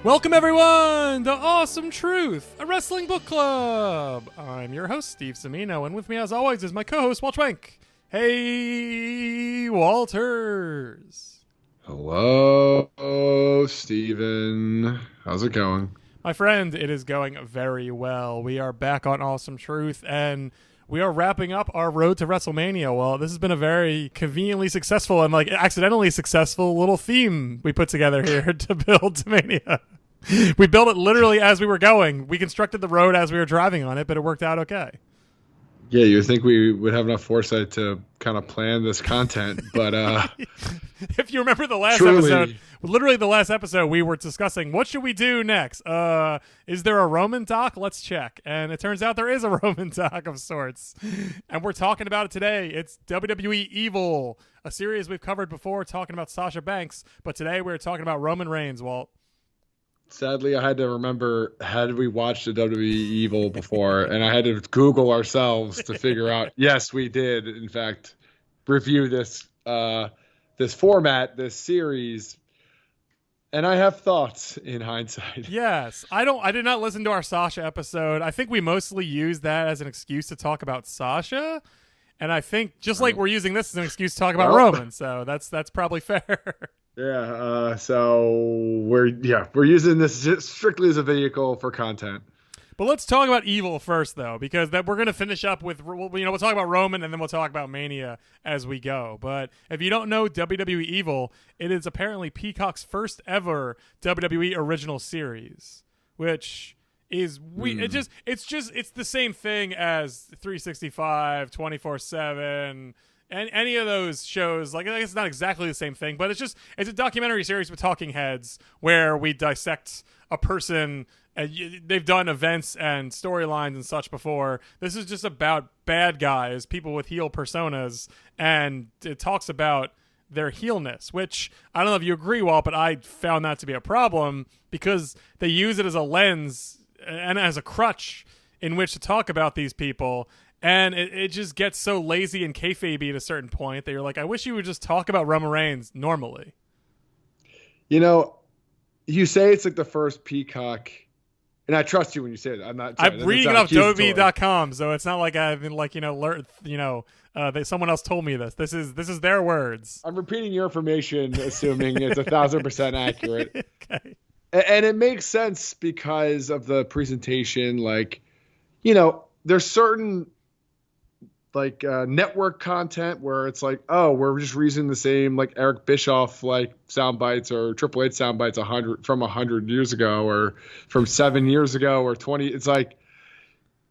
Welcome everyone to Awesome Truth, a wrestling book club. I'm your host, Steve Semino, and with me as always is my co-host, Walt Schwenk. Hey, Walters. Hello, Steven. How's it going? My friend, it is going very well. We are back on Awesome Truth, and we are wrapping up our road to WrestleMania. Well, this has been a very conveniently successful and accidentally successful little theme we put together here to build to Mania. We built it literally as we were going. We constructed the road as we were driving on it, but it worked out okay. Yeah, you would think we would have enough foresight to kind of plan this content, but if you remember the last truly, episode, literally the last episode, we were discussing what should we do next. Is there a Roman doc? Let's check. And it turns out there is a Roman doc of sorts, and we're talking about it today. It's WWE Evil, a series we've covered before, talking about Sasha Banks, but today we're talking about Roman Reigns. Walt. Sadly, I had to remember, had we watched the WWE Evil before, and I had to Google ourselves to figure out, yes, we did, in fact, review this this format, this series, and I have thoughts in hindsight. Yes. I did not listen to our Sasha episode. I think we mostly used that as an excuse to talk about Sasha, and I think just like we're using this as an excuse to talk about Roman, so that's probably fair. Yeah, so we're using this strictly as a vehicle for content. But let's talk about Evil first, though, because we're going to finish up with, we'll talk about Roman and then we'll talk about Mania as we go. But if you don't know WWE Evil, it is apparently Peacock's first ever WWE original series, which is it's the same thing as 365, 24/7. And any of those shows, it's not exactly the same thing, but it's a documentary series with talking heads where we dissect a person. They've done events and storylines and such before. This is just about bad guys, people with heel personas, and it talks about their heelness, which I don't know if you agree, Walt, but I found that to be a problem because they use it as a lens and as a crutch in which to talk about these people. And it just gets so lazy and kayfabe at a certain point that you're like, I wish you would just talk about Roman Reigns normally. You know, you say it's like the first Peacock, and I trust you when you say it. I'm reading it off WWE.com, so it's not like I've been someone else told me this. This is their words. I'm repeating your information, assuming it's 1,000% accurate. Okay. And it makes sense because of the presentation. There's certain network content where it's like, oh, we're just using the same Eric Bischoff sound bites or Triple H sound bites 100 years ago or from 7 years ago or 20. It's like,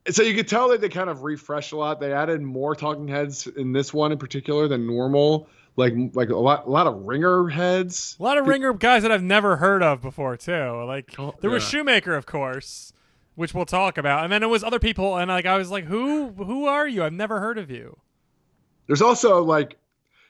so you could tell that they kind of refreshed a lot. They added more talking heads in this one in particular than normal. Like a lot of ringer heads. A lot of ringer guys that I've never heard of before too. There was Shoemaker, of course, which we'll talk about, and then it was other people, and I was like, who are you? I've never heard of you. There's also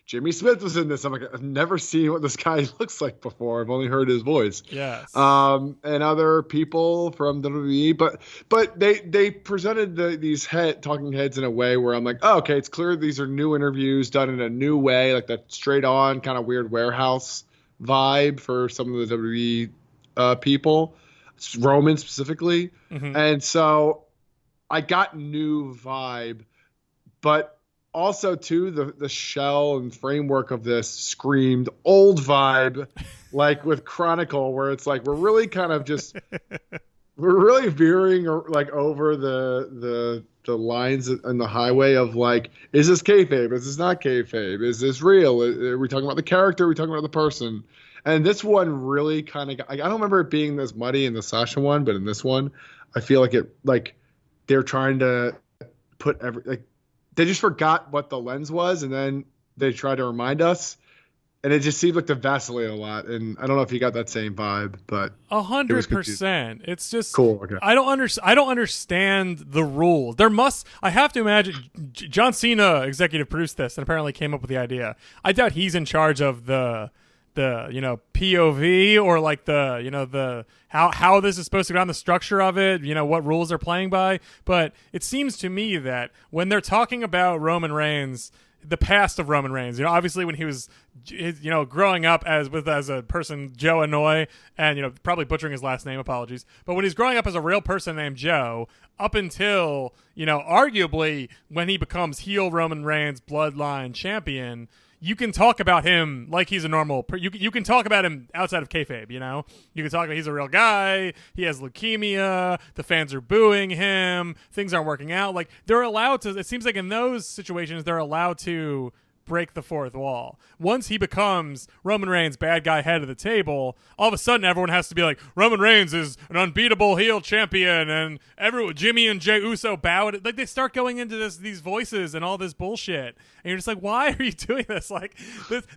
Jimmy Smith was in this. I'm like, I've never seen what this guy looks like before. I've only heard his voice. Yes. And other people from WWE, but they presented these talking heads in a way where I'm like, oh, okay, it's clear these are new interviews done in a new way, like that straight on kind of weird warehouse vibe for some of the WWE people, Roman specifically. Mm-hmm. And so I got new vibe, but also too the shell and framework of this screamed old vibe, with Chronicle, where it's like we're really kind of just we're really veering over the lines on the highway of is this kayfabe? Is this not kayfabe? Is this real? Are we talking about the character? Are we talking about the person? And this one really kind of I don't remember it being this muddy in the Sasha one, but in this one, I feel they're trying to put they just forgot what the lens was, and then they tried to remind us, and it just seemed like they vacillated a lot. And I don't know if you got that same vibe, but 100%. It's just cool. Okay. I don't understand the rule. I have to imagine John Cena executive produced this and apparently came up with the idea. I doubt he's in charge of the POV or like the how this is supposed to go down, the structure of it, what rules they're playing by. But it seems to me that when they're talking about Roman Reigns, the past of Roman Reigns, obviously when he was, growing up as a person, Joe Anoa'i, and, probably butchering his last name, apologies. But when he's growing up as a real person named Joe, up until, arguably when he becomes heel Roman Reigns bloodline champion, you can talk about him like he's a normal. You can talk about him outside of kayfabe. You can talk about he's a real guy. He has leukemia. The fans are booing him. Things aren't working out. Like they're allowed to. It seems like in those situations they're allowed to break the fourth wall. Once he becomes Roman Reigns, bad guy, head of the table, all of a sudden everyone has to be like, Roman Reigns is an unbeatable heel champion, and Jimmy and Jey Uso bow it. Like they start going into these voices and all this bullshit, and you're just like, why are you doing this? Like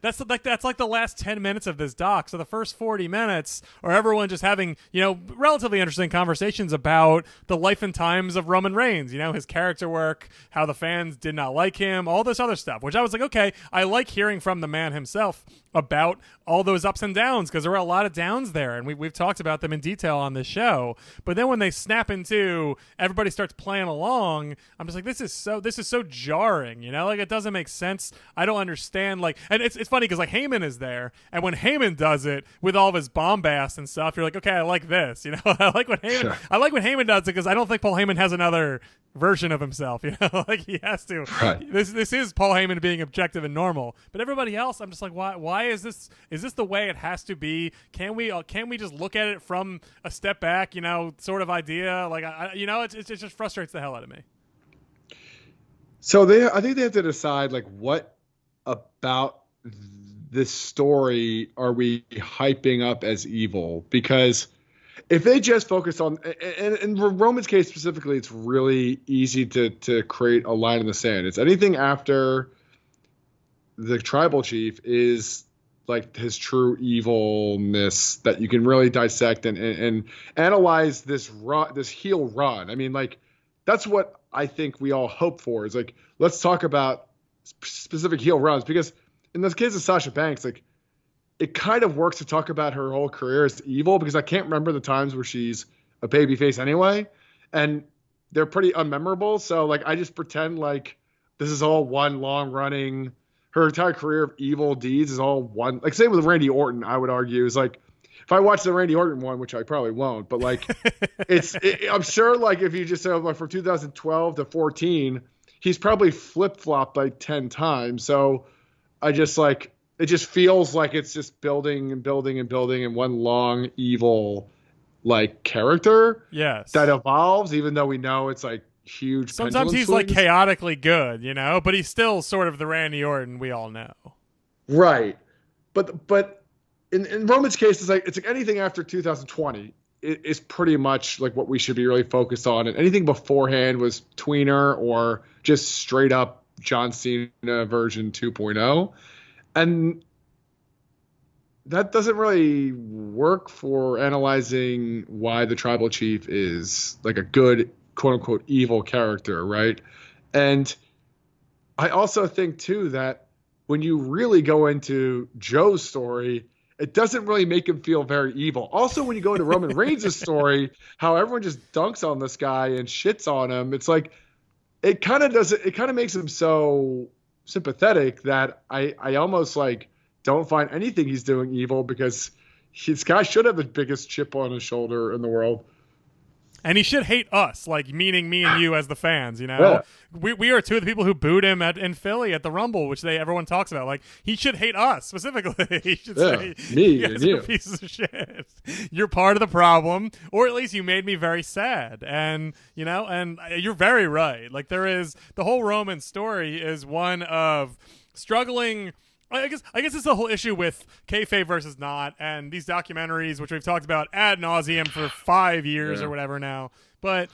that's like the last 10 minutes of this doc. So the first 40 minutes are everyone just having relatively interesting conversations about the life and times of Roman Reigns, his character work, how the fans did not like him, all this other stuff, which I was like, okay, I like hearing from the man himself about all those ups and downs, because there were a lot of downs there, and we've talked about them in detail on this show. But then when they snap into everybody starts playing along, I'm just like, this is so jarring, like it doesn't make sense. I don't understand. Like, and it's funny because like Heyman is there, and when Heyman does it with all of his bombast and stuff, you're like, okay, I like this. I like when Heyman does it, because I don't think Paul Heyman has another version of himself. Like he has to. Right. This is Paul Heyman being objective and normal, but everybody else, I'm just like, why is this the way it has to be? Can we just look at it from a step back, sort of idea? Like it just frustrates the hell out of me. So I think they have to decide like what about this story are we hyping up as evil? Because if they just focus on, and in Roman's case specifically, it's really easy to create a line in the sand. It's anything after the tribal chief is like his true evilness that you can really dissect and analyze this heel run. I mean, like that's what I think we all hope for, is like, let's talk about specific heel runs, because in this case of Sasha Banks, like it kind of works to talk about her whole career as evil, because I can't remember the times where she's a babyface anyway, and they're pretty unmemorable. So like I just pretend like this is all one long running. Her entire career of evil deeds is all one. Like same with Randy Orton, I would argue, is like if I watch the Randy Orton one, which I probably won't, but like I'm sure like if you just say like from 2012 to 14, he's probably flip flopped like 10 times. So I just like, it just feels like it's just building and building and building in one long evil like character. Yes. That evolves, even though we know it's like huge. Sometimes he's like chaotically good, but he's still sort of the Randy Orton we all know. Right. But in Roman's case, it's like anything after 2020 is pretty much like what we should be really focused on. And anything beforehand was tweener or just straight up John Cena version 2.0. And that doesn't really work for analyzing why the tribal chief is like a good, quote unquote, evil character, right? And I also think, too, that when you really go into Joe's story, it doesn't really make him feel very evil. Also, when you go into Roman Reigns' story, how everyone just dunks on this guy and shits on him, it's like it kind of makes him so sympathetic that I almost like don't find anything he's doing evil, because this guy should have the biggest chip on his shoulder in the world. And he should hate us, like meaning me and you as the fans, Yeah. We are two of the people who booed him in Philly at the Rumble, which everyone talks about. Like, he should hate us specifically. He should say, me you and guys you. are pieces of shit. You're part of the problem, or at least you made me very sad. And, and you're very right. Like, the whole Roman story is one of struggling. I guess it's the whole issue with kayfabe versus not, and these documentaries, which we've talked about ad nauseum for 5 years or whatever now. But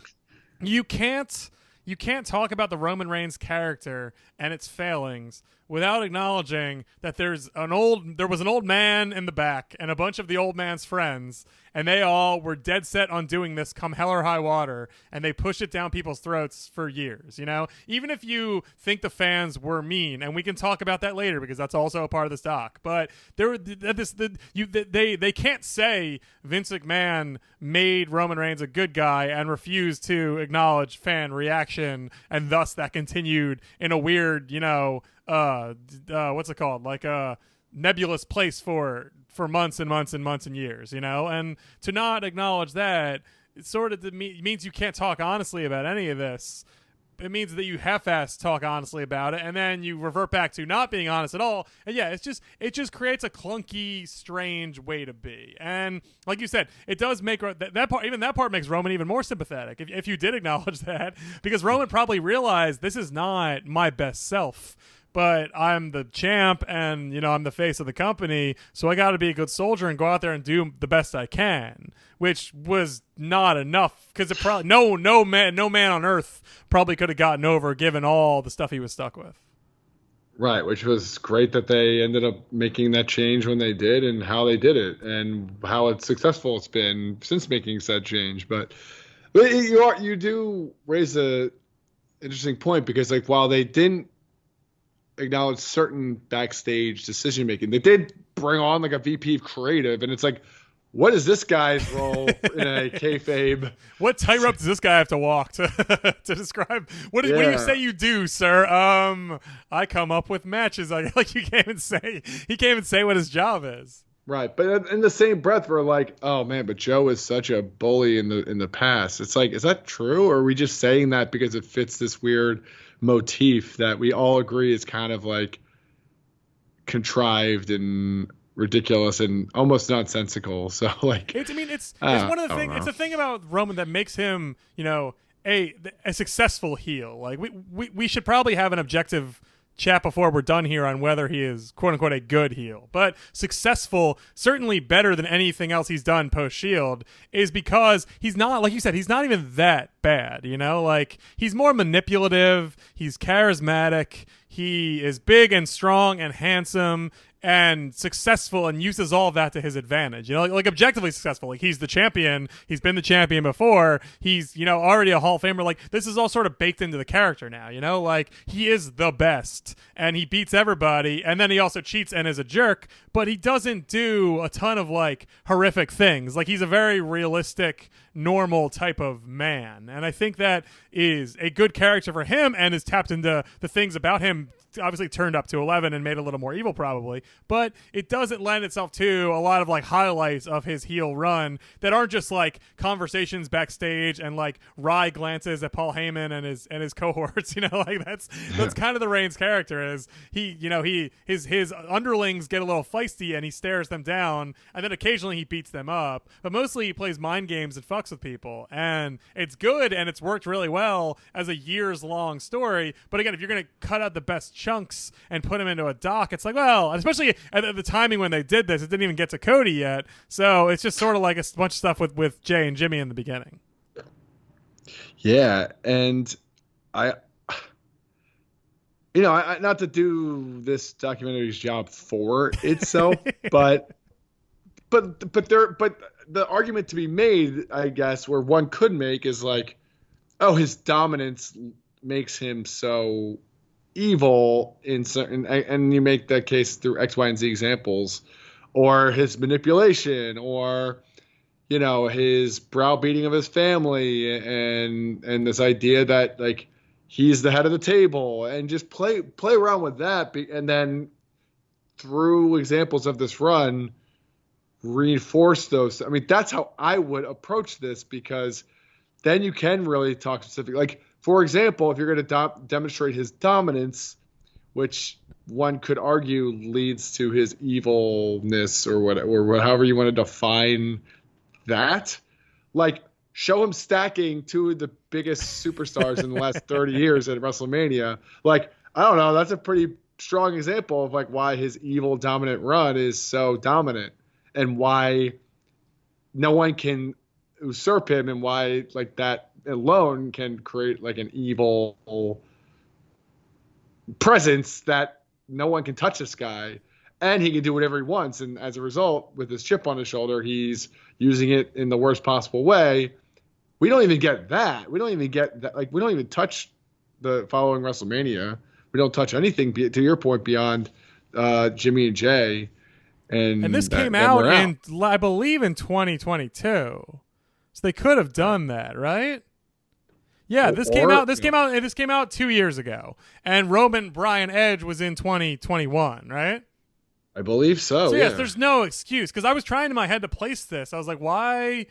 you can't you can't talk about the Roman Reigns character and its failings without acknowledging that there was an old man in the back and a bunch of the old man's friends, and they all were dead set on doing this come hell or high water, and they pushed it down people's throats for years. Even if you think the fans were mean, and we can talk about that later because that's also a part of this doc, but they can't say Vince McMahon made Roman Reigns a good guy and refused to acknowledge fan reaction, and thus that continued in a weird, what's it called? Like a nebulous place for months and months and months and years, and to not acknowledge that, it sort of means you can't talk honestly about any of this. It means that you half-ass talk honestly about it, and then you revert back to not being honest at all. And yeah, it just creates a clunky, strange way to be. And like you said, it does make that part makes Roman even more sympathetic if you did acknowledge that, because Roman probably realized this is not my best self. But I'm the champ, and I'm the face of the company, so I got to be a good soldier and go out there and do the best I can, which was not enough, because it probably no man on earth probably could have gotten over given all the stuff he was stuck with. Right, which was great that they ended up making that change when they did, and how they did it, and how successful it's been since making said change. But you do raise a interesting point, because while they didn't acknowledge certain backstage decision making, they did bring on a VP of creative, and it's what is this guy's role in a kayfabe? What tightrope does this guy have to walk to describe? What do you say you do, sir? I come up with matches. He can't even say what his job is. Right, but in the same breath, we're oh man, but Joe is such a bully in the past. It's is that true, or are we just saying that because it fits this weird motif that we all agree is kind of contrived and ridiculous and almost nonsensical? So it's one of the things. It's a thing about Roman that makes him a successful heel. We should probably have an objective chat before we're done here on whether he is quote unquote a good heel, but successful, certainly better than anything else he's done post Shield, is because he's not, like you said, he's not even that bad. He's more manipulative, he's charismatic, he is big and strong and handsome and successful, and uses all of that to his advantage. Objectively successful. He's the champion. He's been the champion before. He's already a Hall of Famer. This is all sort of baked into the character now. He is the best, and he beats everybody. And then he also cheats and is a jerk. But he doesn't do a ton of horrific things. He's a very realistic, normal type of man, and I think that is a good character for him, and is tapped into the things about him obviously turned up to 11 and made a little more evil probably, but it doesn't lend itself to a lot of highlights of his heel run that aren't just conversations backstage and wry glances at Paul Heyman and his cohorts. That's kind of the Reigns character, is his underlings get a little feisty and he stares them down, and then occasionally he beats them up, but mostly he plays mind games and fucks with people, and it's good and it's worked really well as a years long story. But again, if you're going to cut out the best chunks and put him into a doc, it's especially at the timing when they did this, it didn't even get to Cody yet, so it's just sort of a bunch of stuff with Jay and Jimmy in the beginning. Yeah, and I not to do this documentary's job for itself, but the argument to be made, I guess, where one could make is his dominance makes him so evil in certain, and you make that case through X, Y, and Z examples, or his manipulation, or his browbeating of his family, and this idea that he's the head of the table, and just play around with that, and then through examples of this run reinforce those. I mean, that's how I would approach this, because then you can really talk specific. For example, if you're going to demonstrate his dominance, which one could argue leads to his evilness, or whatever, or however you want to define that, show him stacking two of the biggest superstars in the last 30 years at WrestleMania. I don't know, that's a pretty strong example of why his evil dominant run is so dominant, and why no one can usurp him, and why alone can create like an evil presence that no one can touch this guy, and he can do whatever he wants. And as a result, with his chip on his shoulder, he's using it in the worst possible way. We don't even get that. We don't even get that. Like, we don't even touch the following WrestleMania. We don't touch anything, to your point, beyond Jimmy and Jay. And this came out I believe, in 2022. So they could have done that, right? Yeah, this came out 2 years ago. And Roman Bryan Edge was in 2021, right? I believe so. So yes, there's no excuse, because I was trying in my head to place this. I was like, why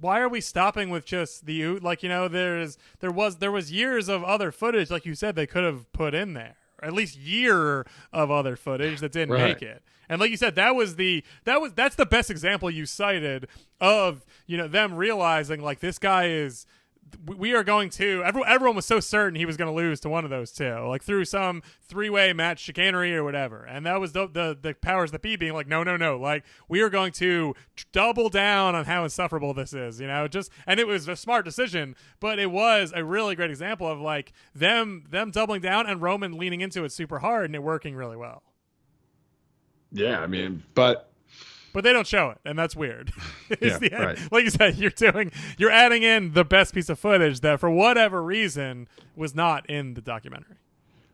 are we stopping with just the, like, you know, there was years of other footage, like you said, they could have put in there, or at least year of other footage that didn't make it. And like you said, that's the best example you cited of, you know, them realizing, like, this guy is, we are going to, everyone was so certain he was going to lose to one of those two, like through some three-way match chicanery or whatever. And that was the powers that be being like, no, like, we are going to double down on how insufferable this is, you know, and it was a smart decision, but it was a really great example of, like, them doubling down and Roman leaning into it super hard and it working really well. Yeah, I mean, but they don't show it, and that's weird. Yeah, right. Like you said, you're adding in the best piece of footage that, for whatever reason, was not in the documentary.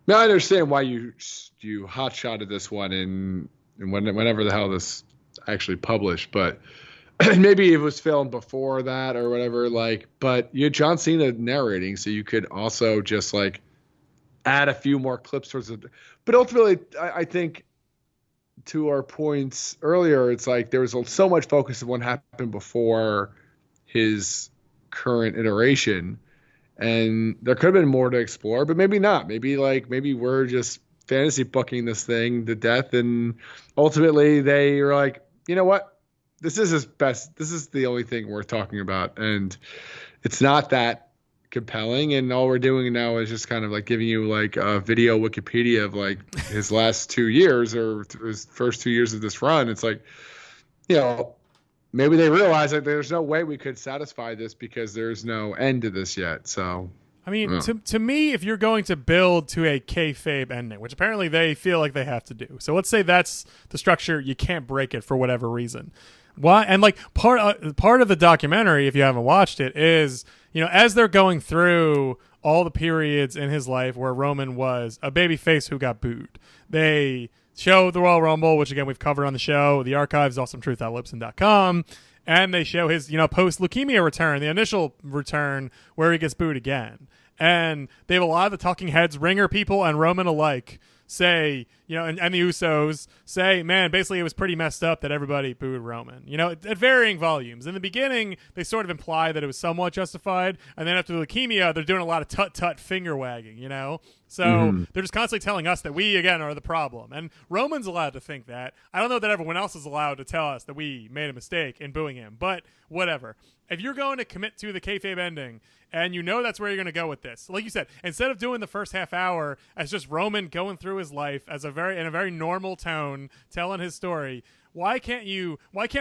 Now I understand why you hotshotted this one in whenever the hell this actually published, but maybe it was filmed before that or whatever. Like, but you had John Cena narrating, so you could also just, like, add a few more clips towards it. But ultimately, I think, to our points earlier, it's like there was so much focus on what happened before his current iteration, and there could have been more to explore, but maybe not. Maybe we're just fantasy booking this thing to death, and ultimately they are like, you know what? This is his best. This is the only thing worth talking about, and it's not that compelling, and all we're doing now is just kind of like giving you, like, a video Wikipedia of, like, his last 2 years or his first 2 years of this run. It's like, you know, maybe they realize that there's no way we could satisfy this because there's no end to this yet. So, I mean, to me, if you're going to build to a kayfabe ending, which apparently they feel like they have to do, so let's say that's the structure, you can't break it for whatever reason. Why? And, like, part of the documentary, if you haven't watched it, is, you know, as they're going through all the periods in his life where Roman was a babyface who got booed. They show the Royal Rumble, which, again, we've covered on the show, the archives, awesometruth.libsyn.com, and they show his, you know, post-leukemia return, the initial return where he gets booed again. And they have a lot of the talking heads, ringer people, and Roman alike say, you know, and the Usos say, man, basically it was pretty messed up that everybody booed Roman, you know, at varying volumes. In the beginning, they sort of imply that it was somewhat justified, and then after the leukemia, they're doing a lot of tut-tut finger wagging, you know? So they're just constantly telling us that we, again, are the problem. And Roman's allowed to think that. I don't know that everyone else is allowed to tell us that we made a mistake in booing him, but whatever. If you're going to commit to the kayfabe ending, and you know that's where you're going to go with this, like you said, instead of doing the first half hour as just Roman going through his life as in a very normal tone, telling his story, why can't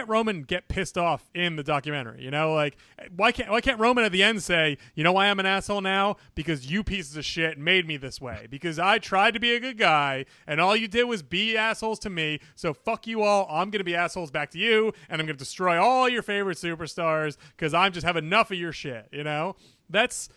Roman get pissed off in the documentary? You know, like, why can't Roman at the end say, you know why I'm an asshole now? Because you pieces of shit made me this way. Because I tried to be a good guy, and all you did was be assholes to me. So fuck you all. I'm gonna be assholes back to you, and I'm gonna destroy all your favorite superstars because I'm just have enough of your shit. You know, that's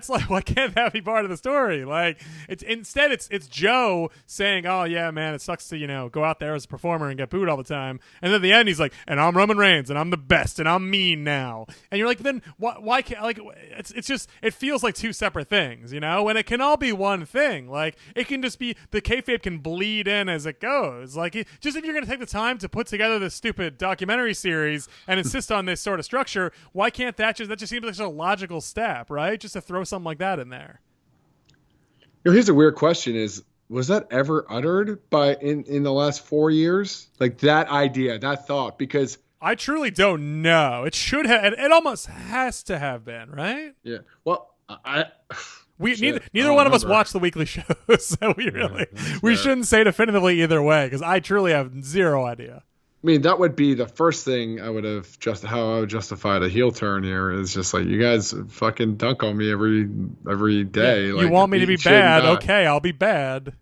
like, why can't that be part of the story? Like, it's Joe saying, oh yeah, man, it sucks to, you know, go out there as a performer and get booed all the time, and then at the end he's like, and I'm Roman Reigns and I'm the best and I'm mean now, and you're like, then why can't, like, it's just, it feels like two separate things, you know, and it can all be one thing. Like, it can just be, the kayfabe can bleed in as it goes. Like, just if you're gonna take the time to put together this stupid documentary series and insist on this sort of structure, why can't that just seems like such a logical step, right? Just to throw something like that in there. You know, here's a weird question: was that ever uttered in the last 4 years? Like, that idea, that thought? Because I truly don't know. It should have. It almost has to have been, right? Yeah. Well, neither one of us watch the weekly shows, so we shouldn't say definitively either way, because I truly have zero idea. I mean, that would be the first thing I would have how I would justify the heel turn here is just like you guys fucking dunk on me every Yeah, day. you Like want me to be eat shit and bad? die. Okay, I'll be bad.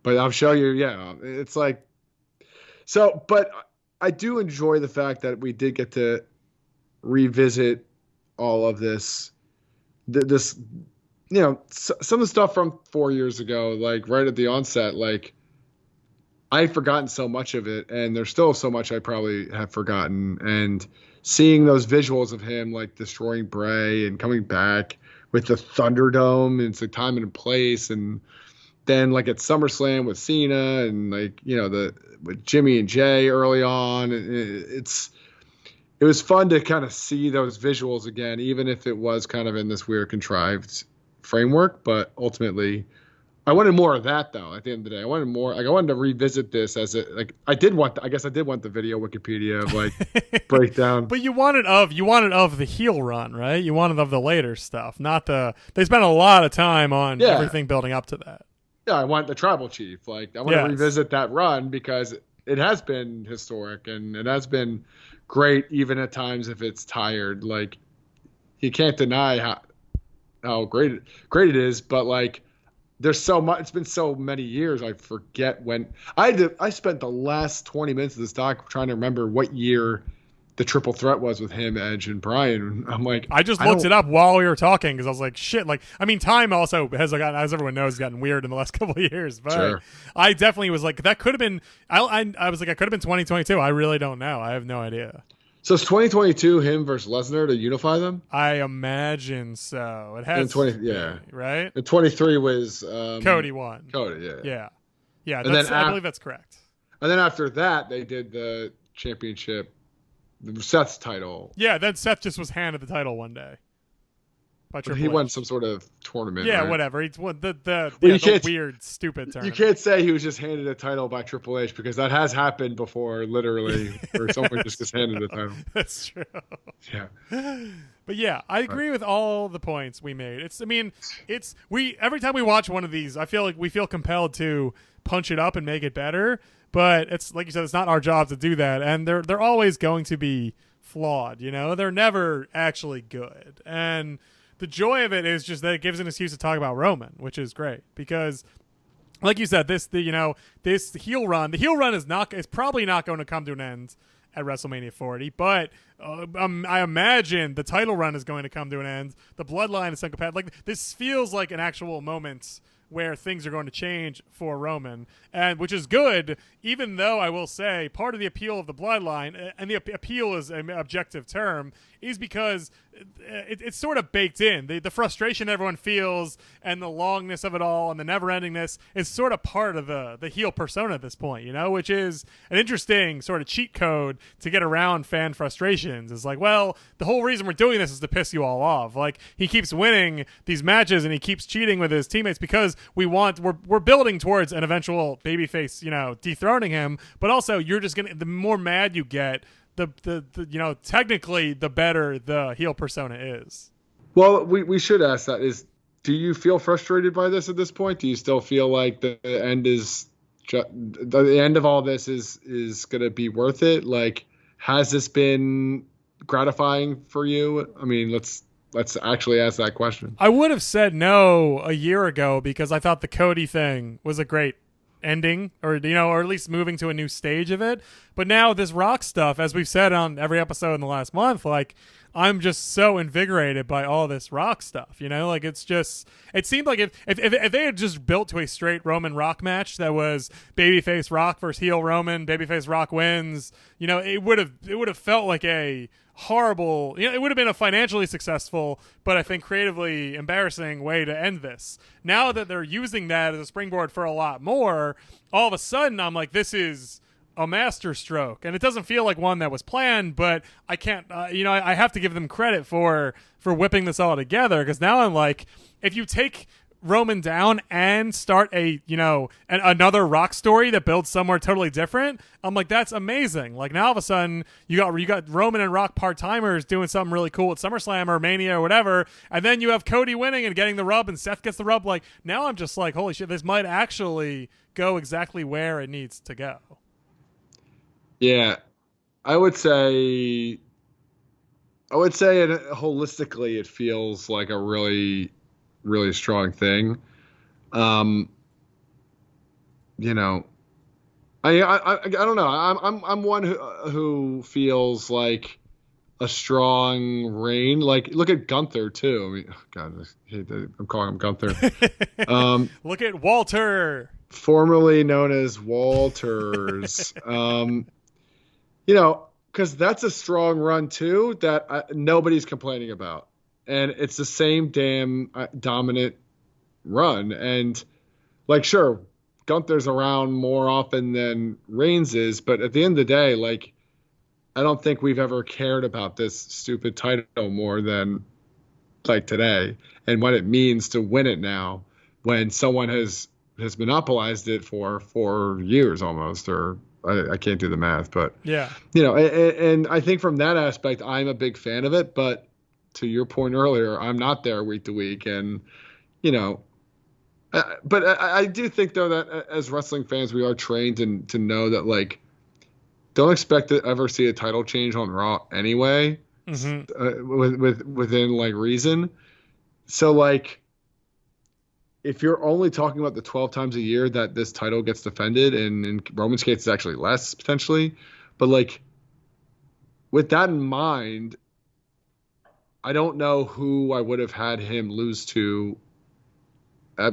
But I'll show you. Yeah, it's like so. But I do enjoy the fact that we did get to revisit all of this. This, some of the stuff from 4 years ago, like right at the onset, like I've forgotten so much of it, and there's still so much I probably have forgotten. And seeing those visuals of him like destroying Bray and coming back with the Thunderdome, and it's a time and a place, and then like at SummerSlam with Cena, and like the with Jimmy and Jay early on, it was fun to kind of see those visuals again, even if it was kind of in this weird contrived framework. But ultimately, I wanted more of that, though. At the end of the day, I wanted more. Like I wanted to revisit this as I did want. I guess I did want the video Wikipedia of like breakdown. But you wanted of the heel run, right? You wanted of the later stuff, not the. They spent a lot of time on everything building up to that. Yeah, I want the tribal chief. Like I want to revisit that run because it has been historic and it has been great, even at times if it's tired. Like you can't deny how great it is, but like there's so much. It's been so many years. I forget when I spent the last 20 minutes of this doc trying to remember what year the triple threat was with him, Edge, and Bryan. I'm like, I just looked it up while we were talking because I was like, shit. Like, I mean, time also has gotten, as everyone knows, gotten weird in the last couple of years. But sure. I definitely was like, that could have been. I was like, I could have been 2022. I really don't know. I have no idea. So it's 2022, him versus Lesnar to unify them? I imagine so. It has. Right? And 23 was Cody won. Cody, yeah. Yeah, I believe that's correct. And then after that, they did the championship, Seth's title. Yeah, then Seth just was handed the title one day. He won some sort of tournament. Yeah, right? whatever. He won the weird, stupid tournament. You can't say he was just handed a title by Triple H because that has happened before, literally, where someone just gets handed a title. That's true. Yeah. But yeah, I agree with all the points we made. Every time we watch one of these, I feel like we feel compelled to punch it up and make it better. But it's like you said, it's not our job to do that, and they're always going to be flawed. They're never actually good, and the joy of it is just that it gives an excuse to talk about Roman, which is great because, like you said, this heel run, is probably not going to come to an end at WrestleMania 40, but I imagine the title run is going to come to an end. The bloodline is psychopath. Like this feels like an actual moment where things are going to change for Roman, and which is good, even though I will say part of the appeal of the bloodline, and the appeal is an objective term, is because it's sort of baked in. The frustration everyone feels and the longness of it all and the never-endingness is sort of part of the heel persona at this point, which is an interesting sort of cheat code to get around fan frustrations. It's like, well, the whole reason we're doing this is to piss you all off. Like, he keeps winning these matches and he keeps cheating with his teammates because we're building towards an eventual babyface, dethroning him, but also you're just the more mad you get, the technically the better the heel persona is. Well, we should ask that do you feel frustrated by this at this point? Do you still feel like the end of all this is going to be worth it? Like, has this been gratifying for you? I mean, let's actually ask that question. I would have said no a year ago because I thought the Cody thing was a great ending, or at least moving to a new stage of it. But now this Rock stuff, as we've said on every episode in the last month, like, I'm just so invigorated by all this Rock stuff. Like, it seemed like if they had just built to a straight Roman Rock match that was babyface Rock versus heel Roman, babyface Rock wins, it would have felt like a horrible, it would have been a financially successful, but I think creatively embarrassing way to end this. Now that they're using that as a springboard for a lot more, all of a sudden I'm like, this is a masterstroke, and it doesn't feel like one that was planned, but I can't, I have to give them credit for whipping this all together, because now I'm like, if you take Roman down and start another Rock story that builds somewhere totally different, I'm like, that's amazing. Like, now all of a sudden you got Roman and Rock part-timers doing something really cool at SummerSlam or Mania or whatever, and then you have Cody winning and getting the rub and Seth gets the rub. Like, now I'm just like, holy shit, this might actually go exactly where it needs to go. Yeah, I would say holistically, it feels like a really, really strong thing. Um, you know, I don't know. I'm one who feels like a strong reign. Like look at Gunther too. I mean, God, I'm calling him Gunther. Look at Walter. Formerly known as Walters. Because that's a strong run too that nobody's complaining about, and it's the same damn dominant run. And like, sure, Gunther's around more often than Reigns is, but at the end of the day, like, I don't think we've ever cared about this stupid title more than like today and what it means to win it now when someone has monopolized it for 4 years almost, or I can't do the math, but Yeah. and I think from that aspect, I'm a big fan of it. But to your point earlier, I'm not there week to week, and you know, but I do think though that as wrestling fans, we are trained to know that like don't expect to ever see a title change on Raw anyway, Hmm. within like reason. So like if you're only talking about the 12 times a year that this title gets defended, and in Roman's case, it's actually less potentially, but like with that in mind, I don't know who I would have had him lose to,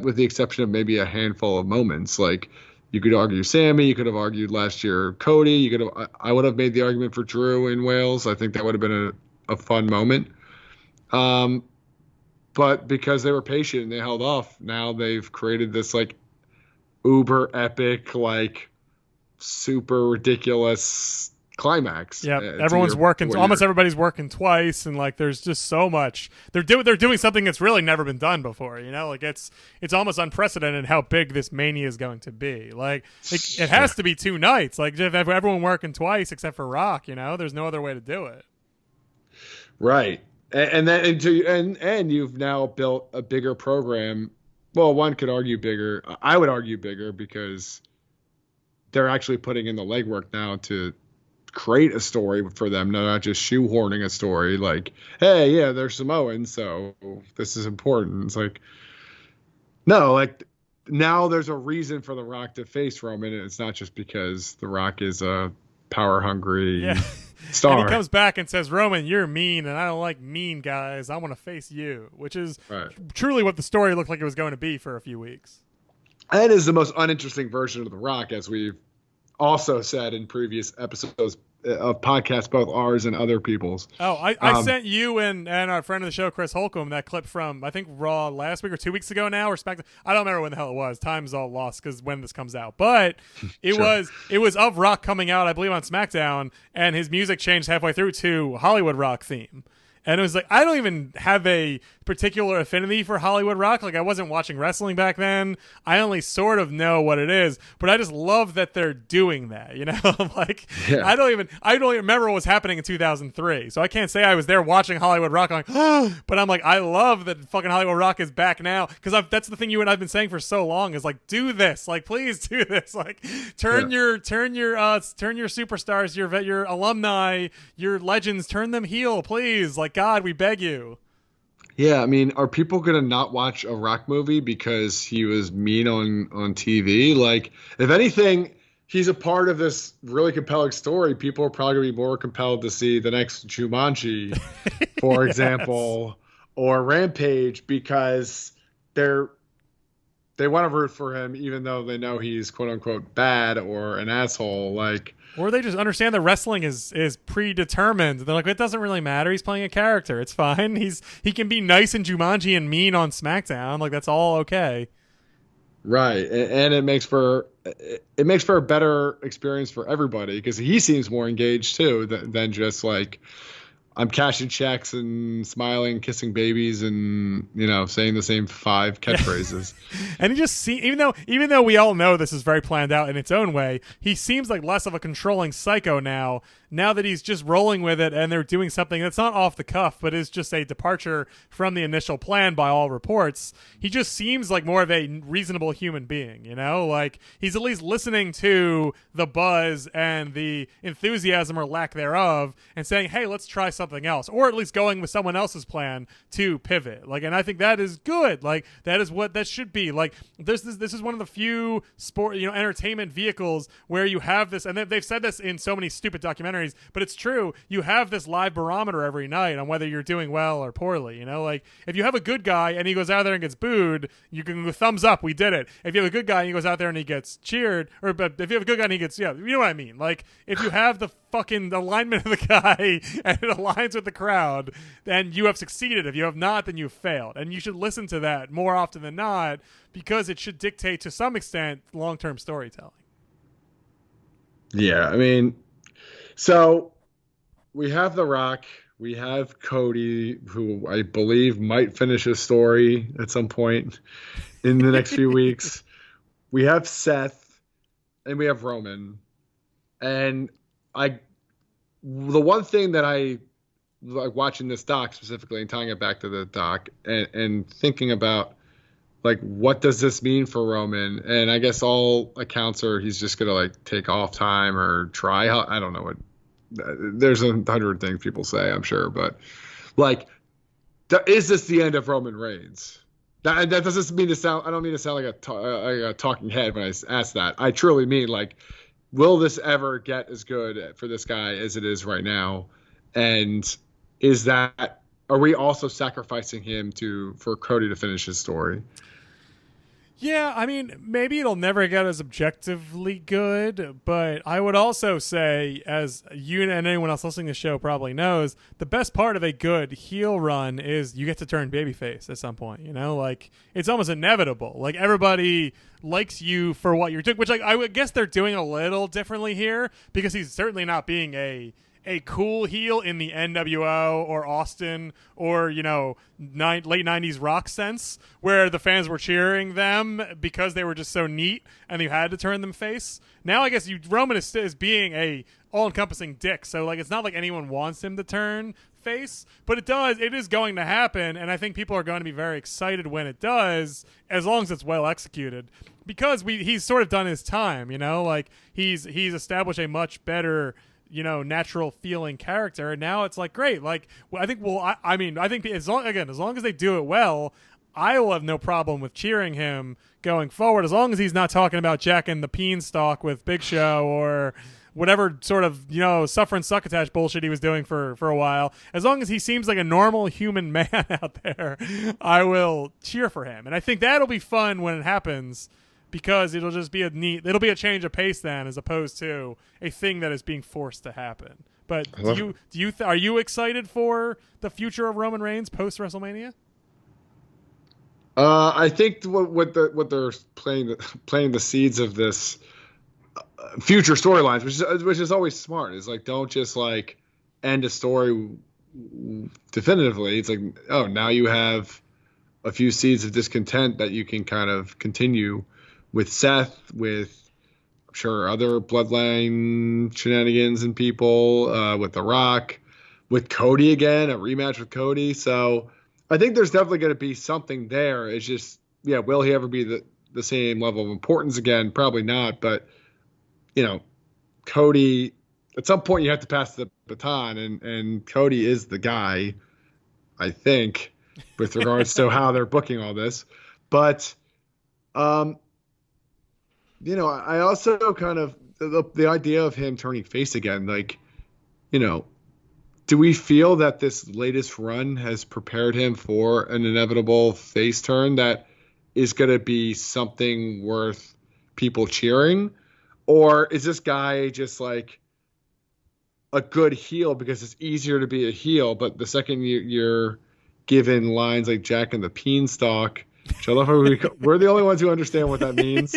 with the exception of maybe a handful of moments. Like you could argue Sammy, you could have argued last year Cody, you could have. I would have made the argument for Drew in Wales. I think that would have been a fun moment. Um, but because they were patient and they held off, now they've created this like uber epic, like super ridiculous climax. Yeah, everyone's working. What Almost you're everybody's working twice, and like, there's just so much. They're doing something that's really never been done before. You know, like it's almost unprecedented how big this Mania is going to be. Like, it has to be 2 nights. Like, if everyone working twice except for Rock, you know, there's no other way to do it. right. And then and you've now built a bigger program. Well, one could argue bigger. I would argue bigger because they're actually putting in the legwork now to create a story for them, not just shoehorning a story like, hey, yeah, they're Samoans, so this is important. It's like, no, like now there's a reason for The Rock to face Roman, and it's not just because The Rock is a power hungry Yeah. And he star. comes back and says, Roman, you're mean, and I don't like mean guys. I want to face you, which is Right. truly what the story looked like it was going to be for a few weeks. That is the most uninteresting version of The Rock, as we've also said in previous episodes of podcasts, both ours and other people's. Oh, I sent you and our friend of the show, Chris Holcomb, that clip from, I think, Raw last week or 2 weeks ago now, or SmackDown. I don't remember when the hell it was. Time's all lost because when this comes out. But it Sure. was of Rock coming out, I believe, on SmackDown, and his music changed halfway through to Hollywood Rock theme. And it was like, I don't even have a particular affinity for Hollywood Rock. Like, I wasn't watching wrestling back then. I only sort of know what it is, but I just love that they're doing that, you know? Like, Yeah. I don't even remember what was happening in 2003. So I can't say I was there watching Hollywood Rock going, oh, but I'm like, I love that fucking Hollywood Rock is back now. Because that's the thing you and I've been saying for so long is like, do this. Like, please do this. Like, turn your superstars, your alumni, your legends, turn them heel, please. Like, God, we beg you. Yeah, I mean, are people gonna not watch a Rock movie because he was mean on TV? Like, if anything, he's a part of this really compelling story. People are probably gonna be more compelled to see the next Jumanji, for Yes. example, or Rampage because they want to root for him, even though they know he's quote unquote bad or an asshole. Like, Or they just understand that wrestling is predetermined. They're like, it doesn't really matter. He's playing a character. It's fine. He can be nice in Jumanji and mean on SmackDown. Like, that's all okay. right, and it makes for a better experience for everybody because he seems more engaged too than just like I'm cashing checks and smiling, kissing babies, and saying the same 5 catchphrases. And he just even though we all know this is very planned out in its own way, he seems like less of a controlling psycho now. Now that he's just rolling with it, and they're doing something that's not off the cuff, but is just a departure from the initial plan by all reports. He just seems like more of a reasonable human being, like he's at least listening to the buzz and the enthusiasm or lack thereof, and saying, "Hey, let's try something else," or at least going with someone else's plan to pivot. Like, and I think that is good. Like, that is what that should be. Like, this is one of the few sport, entertainment vehicles where you have this, and they've said this in so many stupid documentaries, but it's true. You have this live barometer every night on whether you're doing well or poorly. Like, if you have a good guy and he goes out there and gets booed, you can go thumbs up, we did it. If you have a good guy and he goes out there and he gets cheered, but if you have a good guy and he gets, you know what I mean? Like, if you have the fucking alignment of the guy and it aligns with the crowd, then you have succeeded. If you have not, then you've failed. And you should listen to that more often than not, because it should dictate to some extent long-term storytelling. Yeah, I mean, so we have The Rock, we have Cody, who I believe might finish his story at some point in the next few weeks. We have Seth, and we have Roman. And the one thing that I like watching this doc specifically and tying it back to the doc and thinking about, like, what does this mean for Roman? And I guess all accounts are he's just going to, like, take off time or try. I don't know what. There's 100 things people say, I'm sure. But, like, is this the end of Roman Reigns? That doesn't mean to sound – I don't mean to sound like a talking head when I ask that. I truly mean, like, will this ever get as good for this guy as it is right now? And are we also sacrificing him for Cody to finish his story? Yeah, I mean, maybe it'll never get as objectively good, but I would also say, as you and anyone else listening to the show probably knows, the best part of a good heel run is you get to turn babyface at some point, Like, it's almost inevitable. Like, everybody likes you for what you're doing, which, like, I would guess they're doing a little differently here, because he's certainly not being a cool heel in the NWO or Austin or, late 90s Rock sense, where the fans were cheering them because they were just so neat and you had to turn them face. Now I guess Roman is being a all-encompassing dick, so, like, it's not like anyone wants him to turn face, but it is going to happen, and I think people are going to be very excited when it does, as long as it's well executed, because he's sort of done his time, like he's established a much better natural feeling character, and now it's like, great. Like, I think I think as long as they do it well, I will have no problem with cheering him going forward, as long as he's not talking about jacking the beanstalk with Big Show or whatever sort of suffer and succotash bullshit he was doing for a while. As long as he seems like a normal human man out there, I will cheer for him, and I think that'll be fun when it happens, because it'll just be it'll be a change of pace then, as opposed to a thing that is being forced to happen. But are you excited for the future of Roman Reigns post WrestleMania? I think what they're planting the seeds of this future storylines, which is always smart, is like, don't just like end a story definitively. It's like, oh, now you have a few seeds of discontent that you can kind of continue with Seth, with, I'm sure, other bloodline shenanigans and people, with The Rock, with Cody again, a rematch with Cody. So I think there's definitely going to be something there. It's just, will he ever be the same level of importance again? Probably not. But, Cody, at some point you have to pass the baton, and Cody is the guy, I think, with regards to how they're booking all this. But, I also kind of the idea of him turning face again, like, do we feel that this latest run has prepared him for an inevitable face turn that is going to be something worth people cheering? Or is this guy just like a good heel because it's easier to be a heel, but the second you're given lines like Jack and the Beanstalk which I love how we're the only ones who understand what that means.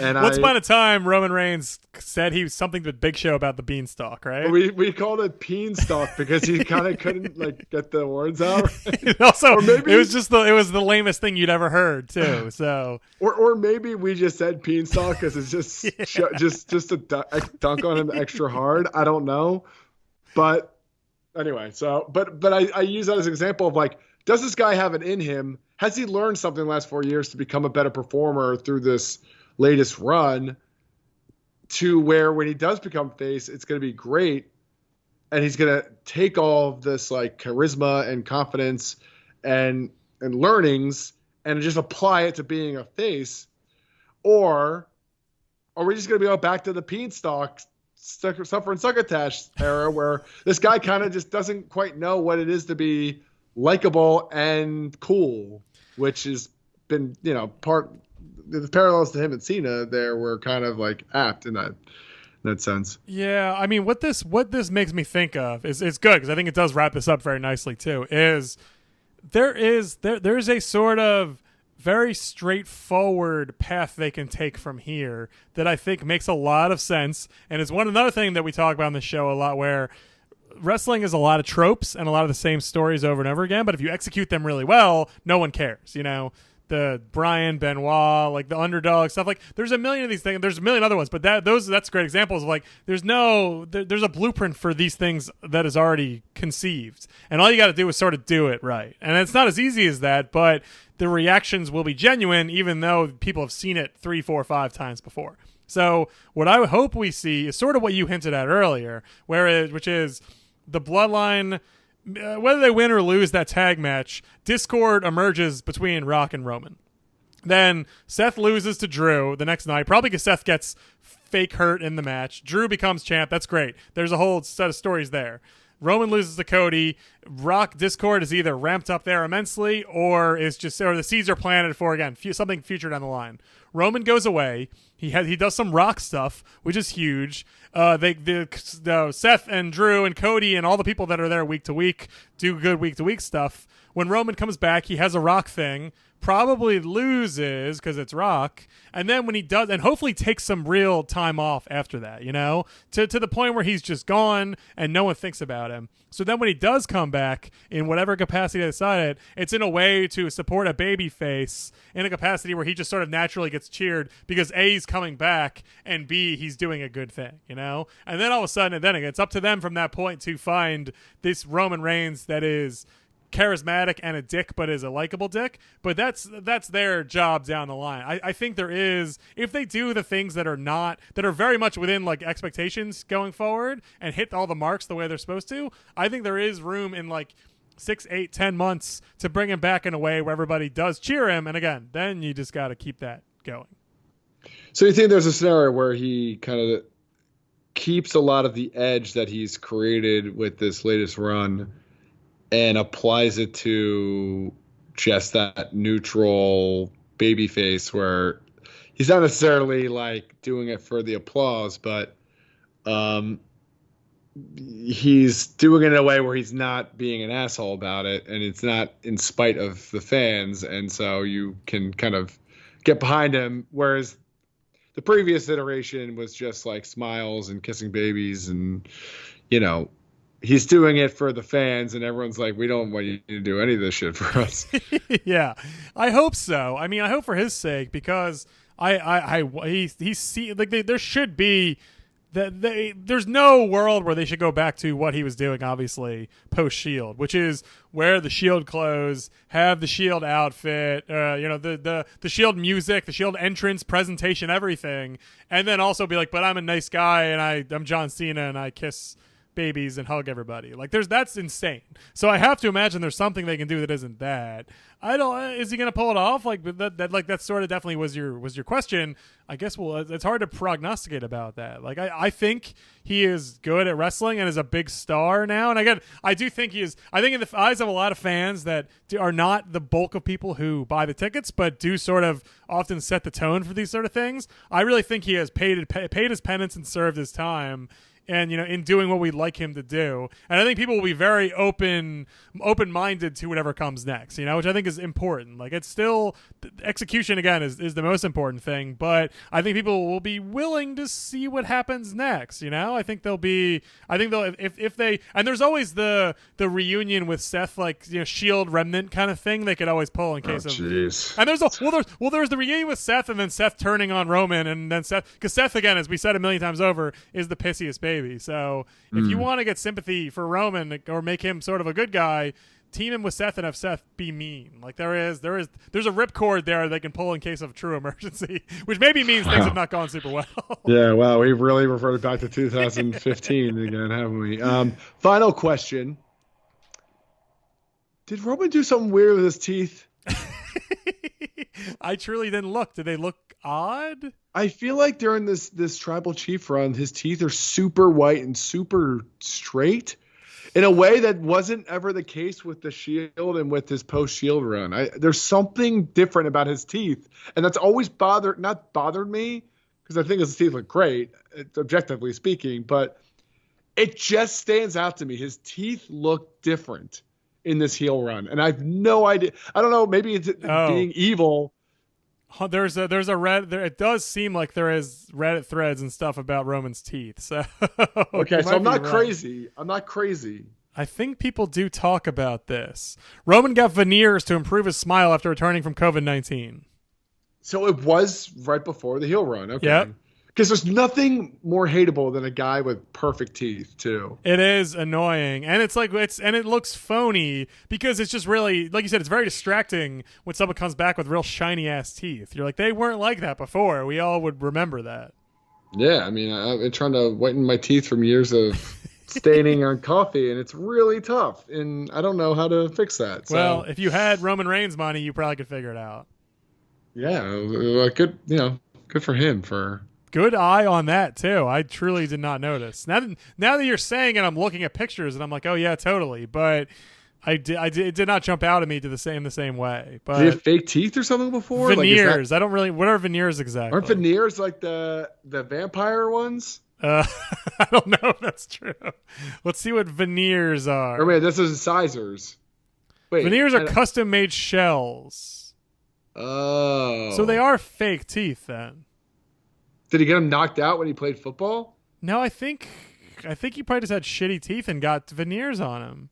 And once upon a time, Roman Reigns said he was something to Big Show about the beanstalk, right? We called it beanstalk because he kind of couldn't like get the words out. Also, or maybe, it was the lamest thing you'd ever heard too. So, or maybe we just said beanstalk because it's just a dunk on him extra hard. I don't know, but anyway. So, but I use that as an example of like, does this guy have it in him? Has he learned something in the last 4 years to become a better performer through this latest run to where when he does become face, it's going to be great. And he's going to take all of this like charisma and confidence and learnings and just apply it to being a face? Or are we just going to go back to the beanstalk suffer and succotash era where this guy kind of just doesn't quite know what it is to be likable and cool, which has been, part the parallels to him and Cena there were kind of like apt in that sense. Yeah, I mean, what this makes me think of is it's good because I think it does wrap this up very nicely too. Is there's a sort of very straightforward path they can take from here that I think makes a lot of sense, and it's another thing that we talk about on the show a lot where wrestling is a lot of tropes and a lot of the same stories over and over again, but if you execute them really well, no one cares, the Bryan Benoit, like the underdog stuff. Like there's a million of these things. There's a million other ones, but that's great examples of like there's a blueprint for these things that is already conceived, and all you got to do is sort of do it right. And it's not as easy as that, but the reactions will be genuine, even though people have seen it 3, 4, 5 times before. So what I hope we see is sort of what you hinted at earlier, which is the bloodline. Whether they win or lose that tag match, discord emerges between Rock and Roman. Then Seth loses to Drew the next night, probably because Seth gets fake hurt in the match. Drew becomes champ. That's great. There's a whole set of stories there. Roman loses to Cody. Rock discord is either ramped up there immensely or the seeds are planted for, again, something future down the line. Roman goes away. He does some Rock stuff, which is huge. Seth and Drew and Cody and all the people that are there week to week do good week to week stuff. When Roman comes back, he has a Rock thing, probably loses because it's Rock, and then when he does, and hopefully takes some real time off after that, to the point where he's just gone and no one thinks about him. So then when he does come back in whatever capacity they decided, it's in a way to support a baby face in a capacity where he just sort of naturally gets cheered because A, he's coming back, and B, he's doing a good thing, And then all of a sudden, it's up to them from that point to find this Roman Reigns that is charismatic and a dick, but is a likable dick. But that's their job down the line. I think there is, if they do the things that are very much within like expectations going forward and hit all the marks the way they're supposed to, I think there is room in like 6, 8, 10 months to bring him back in a way where everybody does cheer him. And again, then you just got to keep that going. So you think there's a scenario where he kind of keeps a lot of the edge that he's created with this latest run and applies it to just that neutral baby face where he's not necessarily like doing it for the applause, but he's doing it in a way where he's not being an asshole about it, and it's not in spite of the fans, and so you can kind of get behind him, whereas the previous iteration was just like smiles and kissing babies and, he's doing it for the fans, and everyone's like, we don't want you to do any of this shit for us. Yeah, I hope so. I mean, I hope for his sake, because there should be there's no world where they should go back to what he was doing, obviously, post-Shield, which is wear the Shield clothes, have the Shield outfit, the Shield music, the Shield entrance, presentation, everything, and then also be like, but I'm a nice guy, and I'm John Cena, and I kiss babies and hug everybody. Like that's insane. So I have to imagine there's something they can do that isn't that. Is he gonna pull it off? Like that sort of definitely was your question. I guess it's hard to prognosticate about that. Like I think he is good at wrestling and is a big star now. And again, I do think he is. I think in the eyes of a lot of fans that are not the bulk of people who buy the tickets, but do sort of often set the tone for these sort of things. I really think he has paid his penance and served his time and in doing what we'd like him to do. And I think people will be very open-minded to whatever comes next, which I think is important. Like, it's still execution again is the most important thing, but I think people will be willing to see what happens next. I think they'll if they, and there's always the reunion with Seth, like Shield remnant kind of thing they could always pull in case of. Jeez. And there's the reunion with Seth, and then Seth turning on Roman, and then Seth, because Seth, again, as we said a million times over, is the pissiest baby. So if you want to get sympathy for Roman or make him sort of a good guy, team him with Seth and have Seth be mean. Like there's a ripcord there they can pull in case of true emergency, which maybe means things have not gone super well. Yeah, wow, we've really reverted back to 2015 again, haven't we? Final question: did Roman do something weird with his teeth? I truly didn't look. Did they look odd? I feel like during this Tribal Chief run, his teeth are super white and super straight in a way that wasn't ever the case with the Shield and with his post-Shield run. There's something different about his teeth, and that's always not bothered me, because I think his teeth look great, objectively speaking, but it just stands out to me. His teeth look different in this heel run, and I have no idea. I don't know, maybe it's being evil. There's a Reddit. It does seem like there is Reddit threads and stuff about Roman's teeth. So okay, so I'm not crazy. I'm not crazy. I think people do talk about this. Roman got veneers to improve his smile after returning from COVID-19. So it was right before the heel run. Okay. Yep. Because there's nothing more hateable than a guy with perfect teeth, too. It is annoying, and it looks phony because it's just really, like you said, it's very distracting when someone comes back with real shiny ass teeth. You're like, they weren't like that before. We all would remember that. Yeah, I mean, I've been trying to whiten my teeth from years of staining on coffee, and it's really tough, and I don't know how to fix that. So. Well, if you had Roman Reigns money, you probably could figure it out. Yeah, good. Good for him for. Good eye on that too. I truly did not notice. Now that you're saying it, I'm looking at pictures and I'm like, oh yeah, totally. But it did not jump out at me the same way. But did he have fake teeth or something before? Veneers. I don't really. What are veneers exactly? Aren't veneers like the vampire ones? I don't know if that's true. Let's see what veneers are. Or wait, this is incisors. Wait, veneers are custom made shells. Oh, so they are fake teeth then. Did he get him knocked out when he played football? No, I think he probably just had shitty teeth and got veneers on him.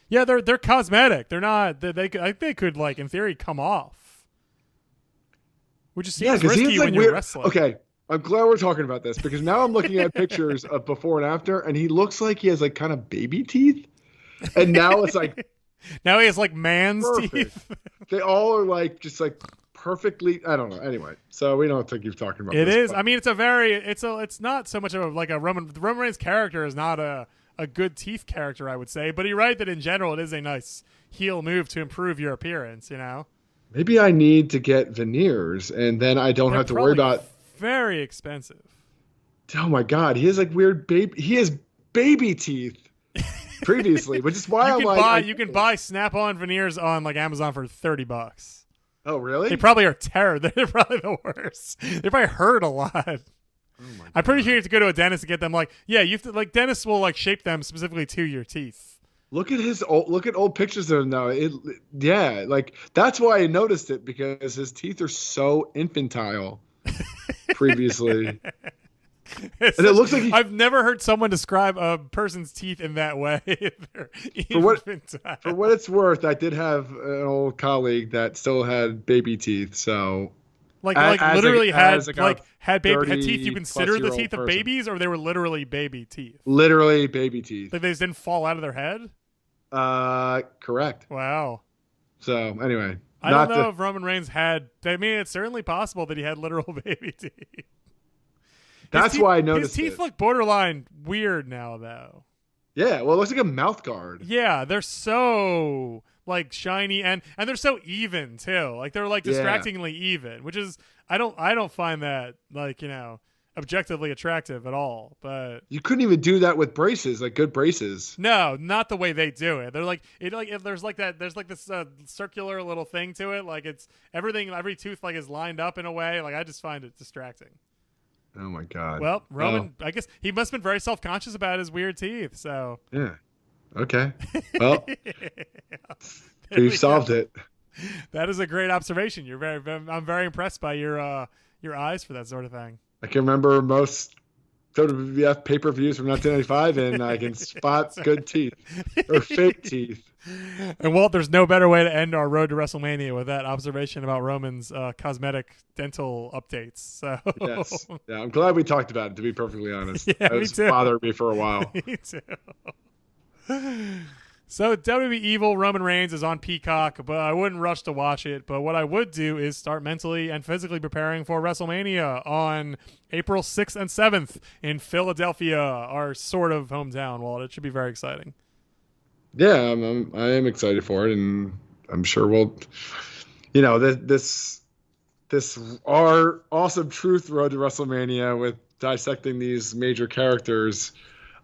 Yeah, they're cosmetic. They're not. I think they could, like, in theory, come off. Which just seems risky when you're wrestling. Okay, I'm glad we're talking about this because now I'm looking at pictures of before and after, and he looks like he has like kind of baby teeth, and now it's like now he has like man's teeth. They all are like just like. Perfectly, I don't know. Anyway, so we don't think you're talking about. It is. But. I mean, it's not so much of like a Roman Reigns character is not a good teeth character, I would say. But you're right that in general it is a nice heel move to improve your appearance. Maybe I need to get veneers, and then I don't have to worry about. Very expensive. Oh my God, he has like weird baby. He has baby teeth. Previously, which is why you can buy Snap-on veneers on like Amazon for $30. Oh, really? They probably are terrible. They're probably the worst. They probably hurt a lot. Oh I'm pretty sure you have to go to a dentist to get them. Like, yeah, you have to. Like, dentists will like shape them specifically to your teeth. Look at old pictures of him now. Like that's why I noticed it because his teeth are so infantile. Previously. And it looks like I've never heard someone describe a person's teeth in that way. For what it's worth, I did have an old colleague that still had baby teeth. So, had teeth you consider the teeth of babies, or they were literally baby teeth. Literally baby teeth. Like they just didn't fall out of their head. Correct. Wow. So anyway, I don't know if Roman Reigns had. I mean, it's certainly possible that he had literal baby teeth. That's why I noticed his teeth look borderline weird now, though. Yeah, well, it looks like a mouth guard. Yeah, they're so like shiny and they're so even too. Like they're like distractingly even, which is I don't find that like objectively attractive at all. But you couldn't even do that with braces, like good braces. No, not the way they do it. They're like there's like this circular little thing to it. Like it's every tooth like is lined up in a way. Like I just find it distracting. Oh my God. Well, Roman, I guess he must have been very self-conscious about his weird teeth. So Yeah. Okay. Well, there we've we solved go. it. That is a great observation. I'm very impressed by your eyes for that sort of thing. I can remember most WWF pay-per-views from 1995, and I can spot good teeth or fake teeth. And Walt, there's no better way to end our road to WrestleMania with that observation about Roman's cosmetic dental updates. So Yes. Yeah, I'm glad we talked about it, to be perfectly honest. Yeah, It me was too. bothered me for a while. Me too. So WWE Evil Roman Reigns is on Peacock, but I wouldn't rush to watch it. But what I would do is start mentally and physically preparing for WrestleMania on April 6th and 7th in Philadelphia, our sort of hometown. Well, it should be very exciting. Yeah, I am excited for it, and I'm sure we'll, this our awesome truth road to WrestleMania with dissecting these major characters.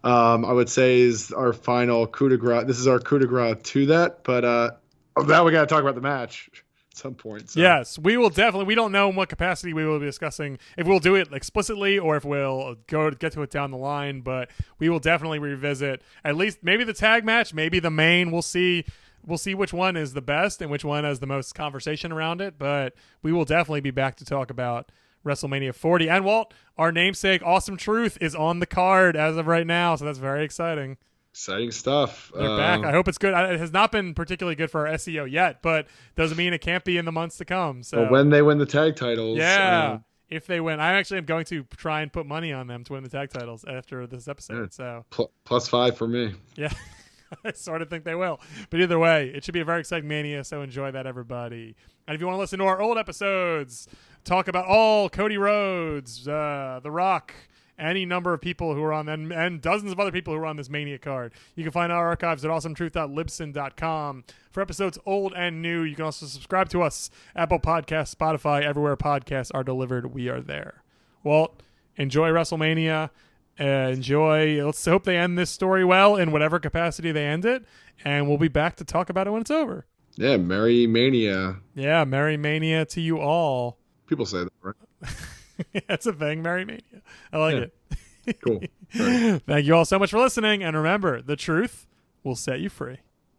I would say is our final coup de grace. This is our coup de grace to that, but now we got to talk about the match at some point. So. Yes, we will definitely. We don't know in what capacity we will be discussing, if we'll do it explicitly or if we'll get to it down the line, but we will definitely revisit at least maybe the tag match, maybe the main. We'll see which one is the best and which one has the most conversation around it, but we will definitely be back to talk about WrestleMania 40. And Walt, our namesake Awesome Truth is on the card as of right now, so that's very exciting. Exciting stuff. They're back. I hope it's good. It has not been particularly good for our SEO yet, but doesn't mean it can't be in the months to come. So when they win the tag titles, if they win, I actually am going to try and put money on them to win the tag titles after this episode. So +5 for me. Yeah. I sort of think they will. But either way, it should be a very exciting Mania, so enjoy that, everybody. And if you want to listen to our old episodes, talk about all Cody Rhodes, The Rock, any number of people who are on, and dozens of other people who are on this Mania card. You can find our archives at awesometruth.libsyn.com. For episodes old and new, you can also subscribe to us, Apple Podcasts, Spotify, everywhere podcasts are delivered, we are there. Walt, enjoy WrestleMania. Let's hope they end this story well in whatever capacity they end it, and we'll be back to talk about it when it's over. Yeah, Merry Mania. Yeah, Merry Mania to you all. People say that, right? That's a thing, Merry Mania. I like it. Cool. Right. Thank you all so much for listening, and remember, the truth will set you free.